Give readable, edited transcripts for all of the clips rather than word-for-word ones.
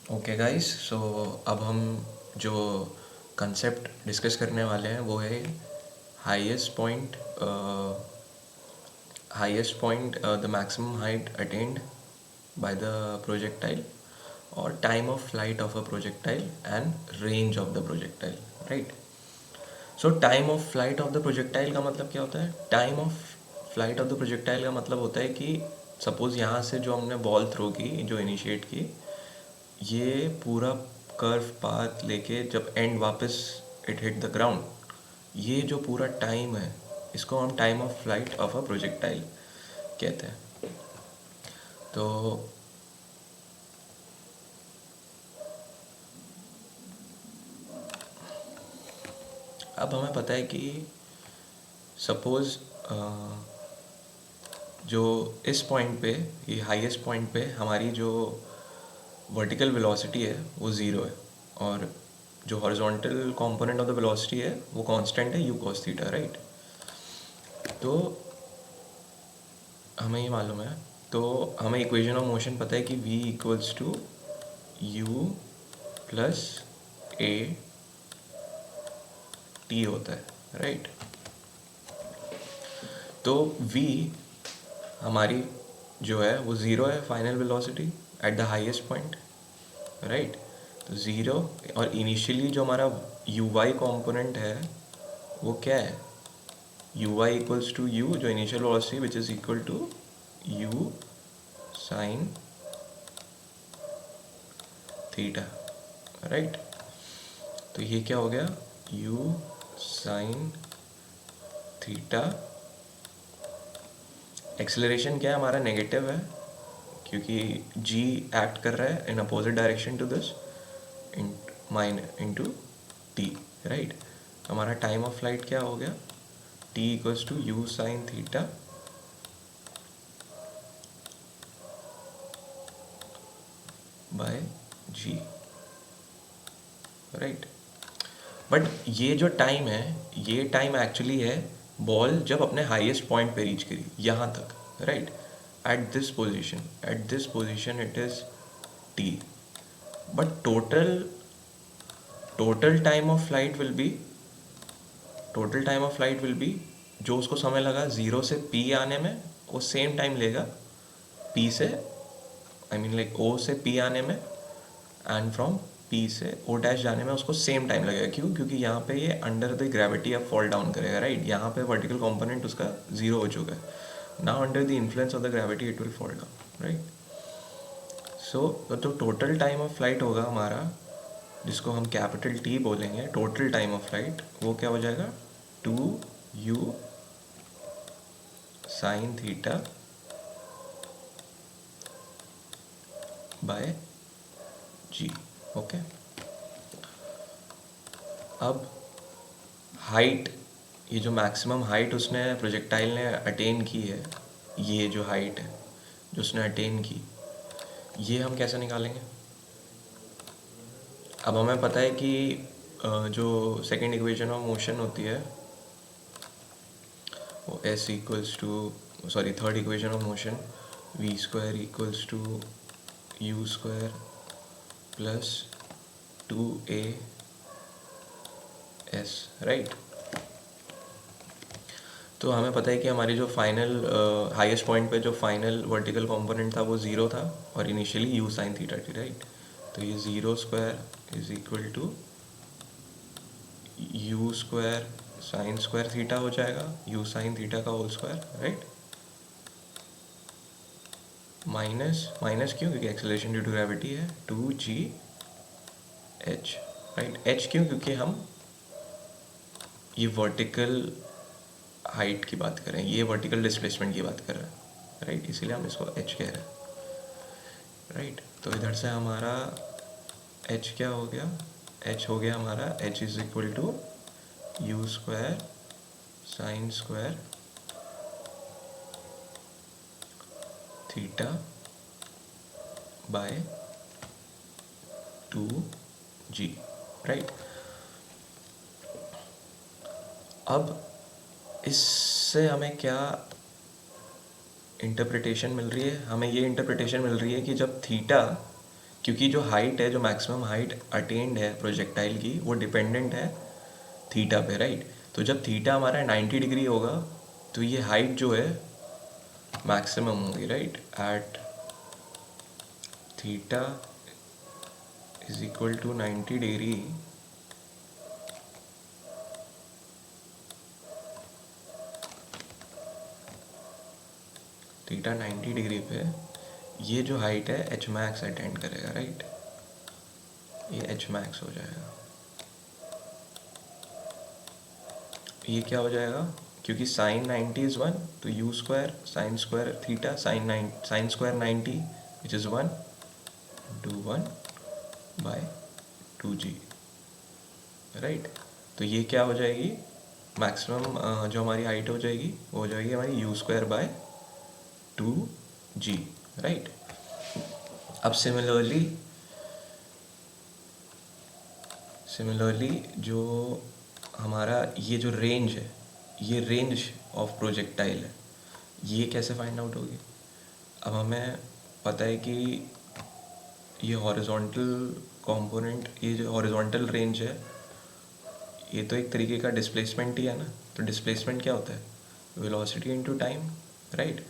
Okay guys, सो अब हम जो कंसेप्ट डिस्कस करने वाले हैं वो है highest point the maximum height attend by the projectile और time of flight of a projectile and range of the projectile, right. So time of flight of the projectile का मतलब क्या होता है? Time of flight of the projectile का मतलब होता है कि सपोज़ यहाँ से जो हमने बॉल थ्रो की, जो इनिशिएट की, ये पूरा कर्व पाथ लेके जब एंड वापस इट हिट द ग्राउंड, ये जो पूरा टाइम है इसको हम time of flight of a projectile कहते हैं। तो अब हमें पता है कि सपोज़ जो इस पॉइंट पे, ये हाईएस्ट पॉइंट पे हमारी जो वर्टिकल वेलोसिटी है वो ज़ीरो है, और जो horizontal component of the velocity है वो कांस्टेंट है, यू कॉस थीटा, राइट। तो हमें ये मालूम है, तो हमें इक्वेशन ऑफ मोशन पता है कि v equals to u plus a t होता है, राइट। तो v हमारी जो है वो ज़ीरो है, final velocity at the highest point, right. तो ज़ीरो, और इनिशियली जो हमारा यू वाई कॉम्पोनेंट है वो क्या है? U y equals to u, जो initial velocity which is equal to u sine theta, right. तो ये क्या हो गया? You sine theta. एक्सेलरेशन क्या है हमारा? नेगेटिव है, क्योंकि जी एक्ट कर रहा है in opposite direction to this, in mine into t, right. हमारा टाइम ऑफ फ्लाइट क्या हो गया? T equals to u sine theta by g, right. But ये जो टाइम है, ये टाइम एक्चुअली है बॉल जब अपने हाईएस्ट पॉइंट पे रीच करी, यहाँ तक, right. At this position it is T, but total time of flight will be जो उसको समय लगा ज़ीरो से पी आने में, वो सेम टाइम लेगा पी से, आई मीन लाइक ओ से पी आने में, एंड फ्रॉम पी से ओ डैश जाने में उसको सेम टाइम लगेगा। क्यों? क्योंकि यहाँ पे ये अंडर द ग्रेविटी अब फॉल डाउन करेगा, राइट। यहाँ पे वर्टिकल कंपोनेंट उसका ज़ीरो हो चुका है। Now under the influence of the gravity it will fall down, right. So तो टोटल टाइम ऑफ फ्लाइट होगा हमारा, जिसको हम कैपिटल टी बोलेंगे, टोटल टाइम ऑफ फ्लाइट, वो क्या हो जाएगा? Two u sine theta by g, okay. अब हाइट, ये जो मैक्सिमम हाइट उसने प्रोजेक्टाइल ने अटेन की है, ये जो हाइट है जो उसने अटेन की, ये हम कैसे निकालेंगे? अब हमें पता है कि जो सेकंड इक्वेशन ऑफ मोशन होती है वो s equals to, sorry, third equation of motion v square equals to u square plus two a s, right. तो हमें पता है कि हमारी जो फाइनल हाईएस्ट पॉइंट पे जो फाइनल वर्टिकल कंपोनेंट था वो ज़ीरो था, और इनिशियली यू साइन थीटा थी, राइट। तो ये zero square is equal to u square sine square theta हो जाएगा, यू साइन थीटा का whole square, right. Minus minus क्यों? क्योंकि एक्सेलरेशन ड्यू टू ग्रेविटी है, two g h, right. H क्यों? क्योंकि हम ये वर्टिकल हाइट की बात कर रहे हैं, ये वर्टिकल डिस्प्लेसमेंट की बात कर रहे हैं, राइट। इसीलिए हम इसको एच कह रहे हैं, राइट। तो इधर से हमारा एच क्या हो गया? एच हो गया हमारा, h is equal to u square sine square theta by two g, right. अब इससे हमें क्या इंटरप्रिटेशन मिल रही है? हमें ये इंटरप्रिटेशन मिल रही है कि जब थीटा, क्योंकि जो हाइट है, जो मैक्सिमम हाइट अटेन्ड है प्रोजेक्टाइल की, वो डिपेंडेंट है थीटा पे, राइट। तो जब थीटा हमारा 90 डिग्री होगा तो ये हाइट जो है मैक्सिमम होगी, right. At theta is equal to 90 degree, theta 90 degree पे ये जो हाइट है एच मैक्स अटेंड करेगा, राइट। ये एच मैक्स हो जाएगा। ये क्या हो जाएगा, क्योंकि साइन 90 इज़ 1, तो u square theta sine square 90 which is 1 into 1 by 2g, right. तो ये क्या हो जाएगी, मैक्सिमम जो हमारी हाइट हो जाएगी वो हो जाएगी हमारी you square by 2g, right. अब सिमिलरली जो हमारा ये जो रेंज है, ये रेंज ऑफ प्रोजेक्टाइल है, ये कैसे फाइंड आउट होगी। अब हमें पता है कि ये हॉरिजॉन्टल कंपोनेंट, ये जो हॉरिजॉन्टल रेंज है, ये तो एक तरीके का डिस्प्लेसमेंट ही है ना। तो डिस्प्लेसमेंट क्या होता है, वेलोसिटी इनटू टाइम, राइट।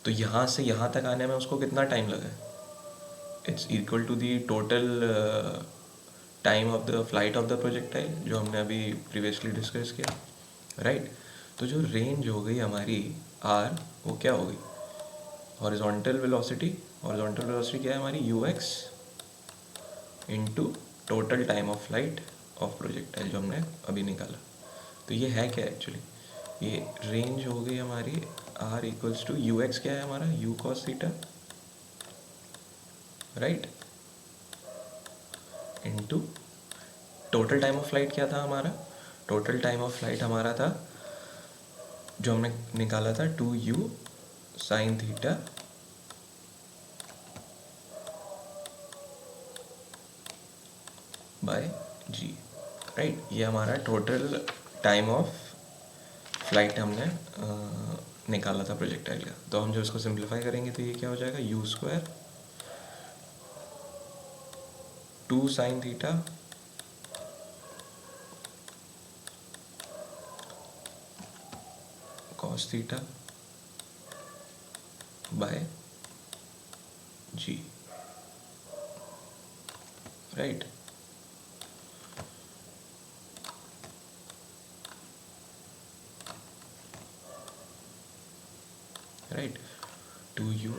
तो यहाँ से यहाँ तक आने में उसको कितना टाइम लगा है, it's equal to the total time of the flight of the projectile, जो हमने अभी प्रीवियसली डिस्कस किया, राइट। तो जो रेंज हो गई हमारी आर, वो क्या हो गई, हॉरिजॉन्टल वेलोसिटी क्या है हमारी, you x into total time of flight of projectile जो हमने अभी निकाला। तो ये है क्या एक्चुअली, ये रेंज हो गई हमारी R equals to u x, क्या है हमारा u cos theta, right, into total time of flight क्या था हमारा, टोटल टाइम ऑफ फ्लाइट हमारा था जो हमने निकाला था 2u sine theta by g, right. ये हमारा टोटल टाइम ऑफ फ्लाइट हमने निकाला था प्रोजेक्टाइल का। तो हम जब इसको सिंप्लीफाई करेंगे तो ये क्या हो जाएगा, u square 2 sine theta cos theta by g, right. Right,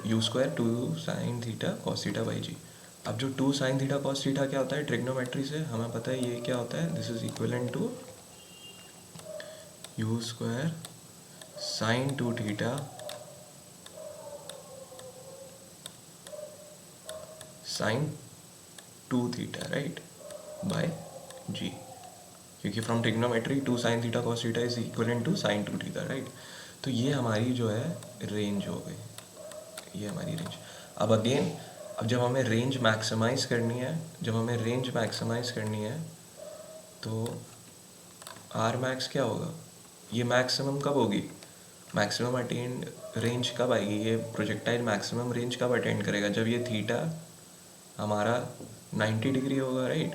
u square 2 sine theta cos theta by g. अब जो 2 साइन थीटा कॉस थीटा क्या होता है, ट्रिग्नोमेट्री से हमें पता है ये क्या होता है, this is equivalent to u square sine 2 theta sine 2 theta, right, by g. क्योंकि from trigonometry 2 sine theta cos theta is equivalent to sine 2 theta, right. तो ये हमारी जो है रेंज हो गई, ये हमारी रेंज। अब अगेन, अब जब हमें रेंज मैक्सिमाइज करनी है, तो आर मैक्स क्या होगा, ये मैक्सिमम कब होगी, मैक्सिमम अटेंड रेंज कब आएगी, ये प्रोजेक्टाइल मैक्सिमम रेंज कब अटेंड करेगा, जब ये थीटा हमारा 90 डिग्री होगा, right.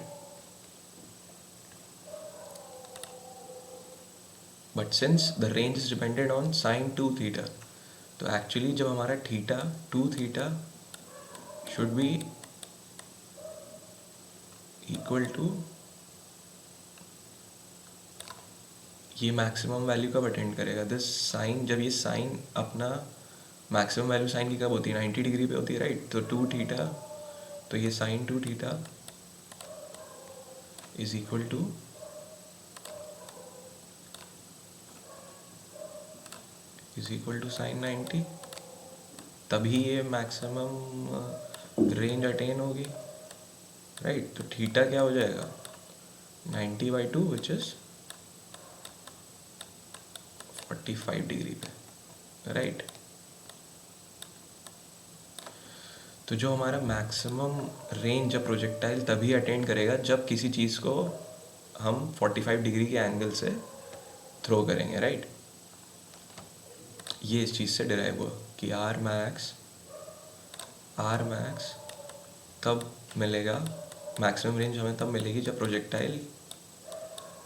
But since the range is depended on sine 2 theta, तो एक्चुअली जब हमारा theta 2 theta should be equal to, ये मैक्सिमम वैल्यू कब अटेंड करेगा, दिस साइन, जब ये साइन अपना मैक्सिमम वैल्यू साइन की कब होती है, 90 डिग्री पे होती है, राइट। तो 2 थीटा, तो ये sine 2 theta is equal to sine 90, तभी ये मैक्सिमम रेंज अटेन होगी, राइट। तो थीटा क्या हो जाएगा, 90/2 विच इज 45 डिग्री पे, राइट। तो जो हमारा मैक्सिमम रेंज जब प्रोजेक्टाइल तभी अटेंड करेगा जब किसी चीज़ को हम 45 डिग्री के एंगल से थ्रो करेंगे, राइट। ये इस चीज़ से डिराइव हुआ कि आर मैक्स तब मिलेगा, मैक्सिमम रेंज हमें तब मिलेगी जब projectile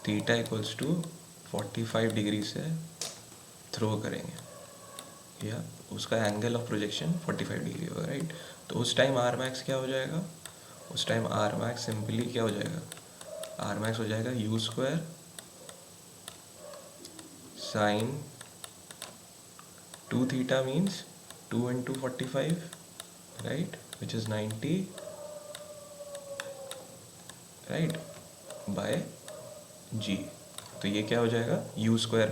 theta equals to 45 degree से थ्रो करेंगे, या उसका एंगल ऑफ प्रोजेक्शन 45 डिग्री होगा, राइट। तो उस टाइम आर मैक्स क्या हो जाएगा, उस टाइम आर मैक्स सिंपली क्या हो जाएगा, आर मैक्स हो जाएगा u square sine 2 theta means 2 into 45, right, which is 90, right, by g। तो ये क्या हो जाएगा, u स्क्वायर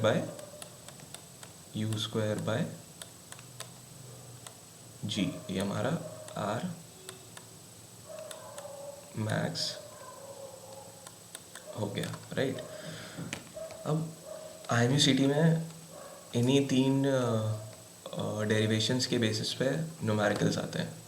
बाय g, ये हमारा r मैक्स हो गया, राइट। अब IMUCT में इन्हीं 3 डेरिवेशंस के बेसिस पे न्यूमेरिकल्स आते हैं।